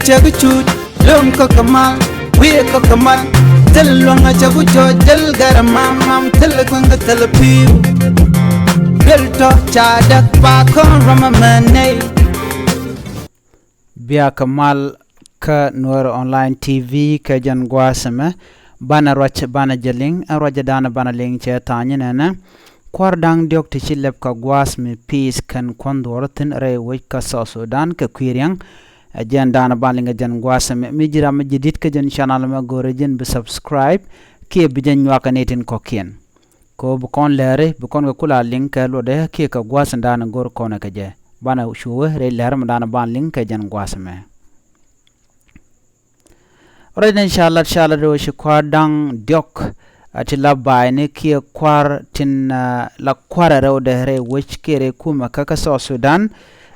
chaguchut lum ko kamal we ko kamal tel longa chagucho del garamam mam tel kwanga tel piu bel to chadak pa kon ramamane bia kamal ka Noor online tv ka jan gwasama bana roch bana jeling roja dana bana ling che tanya nana kwardang diok ti chilep ka gwas mi peace kan kondor tin re we ka Sudan ka kwiriang jan dana balinga jan gwasama mi jira mi jidit ka jan channel ma gorejin be subscribe ke bijan nyaka netin kokien ko bu kon lere bu kon ga kula link ka lo de ke ka gwas dana gor kona ka je bana shuwe re lere ma dana ban link ka jan gwasama Alright, inshallah do shi kwadang diok ati labai ne ki kwar tin la kwara raw de re wich kere kuma kaka Sudan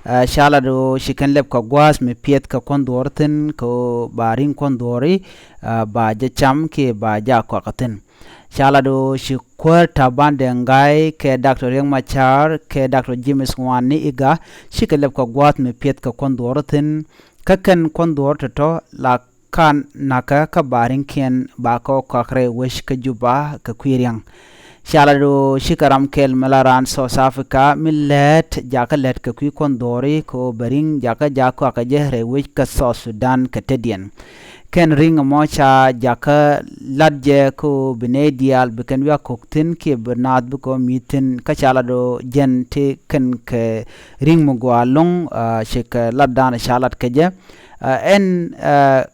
inshallah do shi kan leb ka gwas mi piet ka kondortin ko barin kondori ba je cham ke ba ja kwakatin inshallah do shi kwar taban de ngai ke Dr. Yang Machar ke Dr. James Wani iga shi kan leb ka gwas mi piet ka kondortin kakan kondor to la kan naka ka barin ken ba ko kakre wish ka juba ka kwiriang shalado shikaram kel malaran South Africa millet jaka let ka kwi kondori ko baring jaka jako ka jehre wish ka South Sudan ka tedien ken ring mocha jaka ladje ko benedial beken wa koktin ke bernard bu ko mitin ka shalado jente ken ke ring mo gwalong shika ladan shalat ka je en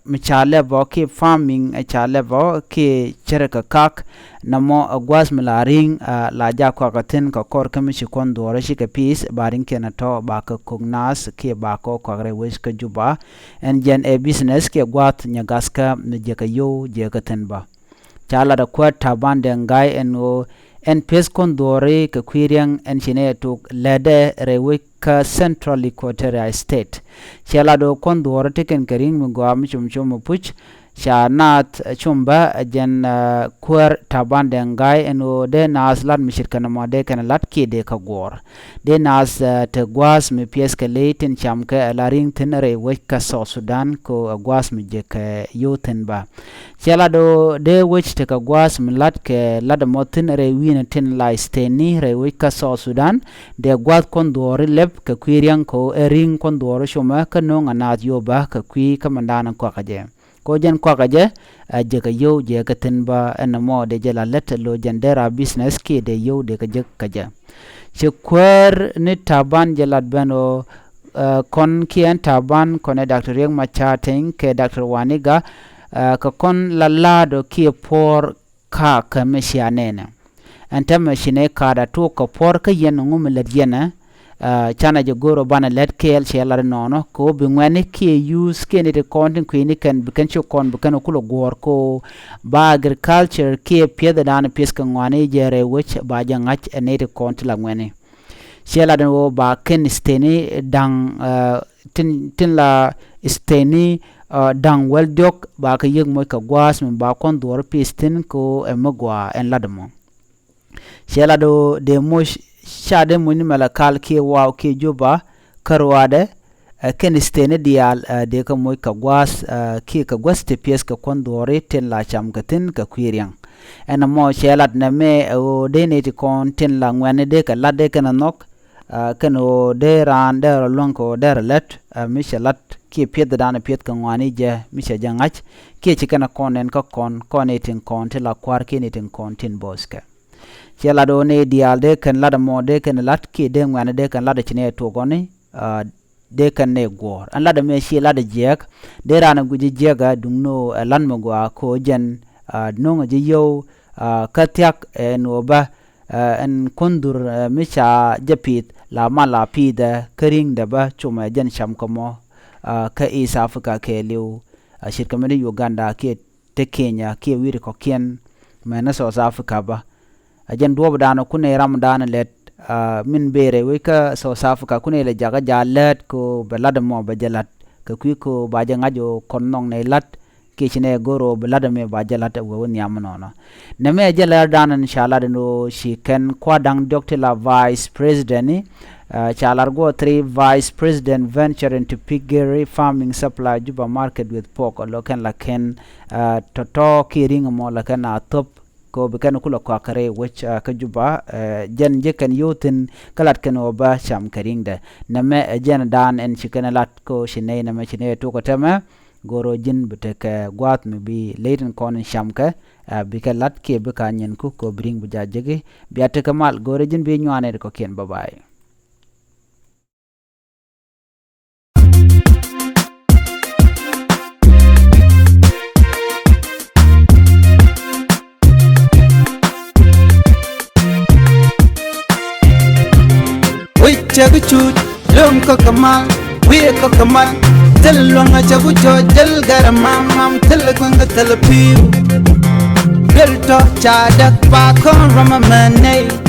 michale bo ki farming chale bo ki chereka kak namo gwas milaring la ja kwa katin ka kor kamishi kondore shi ka peace barin ke na to ba ka kognas ke ba ko kwagre wis ka juba en gen e business ke gwat nyagaska je ka yo je ka tenba chala da kwa taban de ngai en pes kondore ka kwiriang en chine to lede rewe ka Central Equatoria State chala do kondore teken karing mu gwa chum puch shanat chumba jen kwar taban de ngai eno de nas lat mishir kana ma de kana lat ke de ka gor de nas te gwas mi pies ka leitin cham ka laring tin re we ka Sudan ko gwas mi je ka yoten ba chala do de wech te ka gwas mi lat ke lad motin re wina tin la steni re we ka Sudan de gwas kondore lep ka kwiriang ko ering kondore shoma ka no nganat yo ba ka kwi ka mandana ko ka je ko jen kwa kaje je ka yo je ka tinba enamo de je la let lo jendera business ki de yo de ka je kaje che kwer ni taban je lat beno kon kien taban kon Dr. Yang Machar ke Dr. Waniga ka kon la lado ki por ka ka meshianene anta meshine ka da to ka por ka yen ngum le yena chana je goro bana let kel chelar nono ko bingwani ki use kene de content queen kan bikan cho kon bikan kulo gor ko ba agriculture ki pieda dan piska ngwani jere which ba jangach ne de content la ngwani chela den wo ba ken steni dang tin la steni dang wel dok ba ka yeg moy ka gwas min ba kon dor pistin ko emogwa en ladmo chela do de mosh shade muni malakal ke waw ke juba karwade ken stene dial de ka moy ka gwas ke ka gwaste pies ka kondore ten la cham gatin ka kwiriang en mo chelat na me o de ne ti kon ten la ngwane de ka lade kana nok ken o de ran de lonko de let mi chelat ke pied dana pied ka ngwani je mi che jangach ke ci kana konen ka kon etin kon te la kwar ke ne tin kon tin boska chela do ne dial de kan lada mo de kan lat ki de ngwana de kan lada chine to goni de kan ne gor an lada me shi lada jek de rana guji jega dungno lan mo gwa ko jen nonga je yo katyak no ba en kondur micha japit la mala pida kering da ba chuma jen sham komo ka East Africa ke liu shirka me Uganda ke te Kenya ke wiri ko kien me na South Africa ba ajen duob dano kune ramdan let min bere we ka South Africa kune le jaga jalet ko belad mo bajalat ka kwi ko baja ngajo konnong ne lat ke chine goro belad me bajalat wo nyamnono ne me jala dan inshallah no shi ken kwadang Dr. la Vice President Chalargo 3 Vice President venture into piggery farming supply Juba market with pork loken laken toto kiring mo laken top ko bekan kula kwakare which ka Juba jen jekan yotin kalat kan oba sham karingda name jen dan en chikana lat ko shine na me chine to ko tama goro jin beteke gwat me bi leiten kon shamka bika lat ke bika nyen ku ko bring buja jege biate kamal goro jin bi nywane ko ken babay chagu chut lum ko kamal we ko kamal tel longa chagu cho del garamam mam tel gonga tel piu bel to chadak pa kon rama mane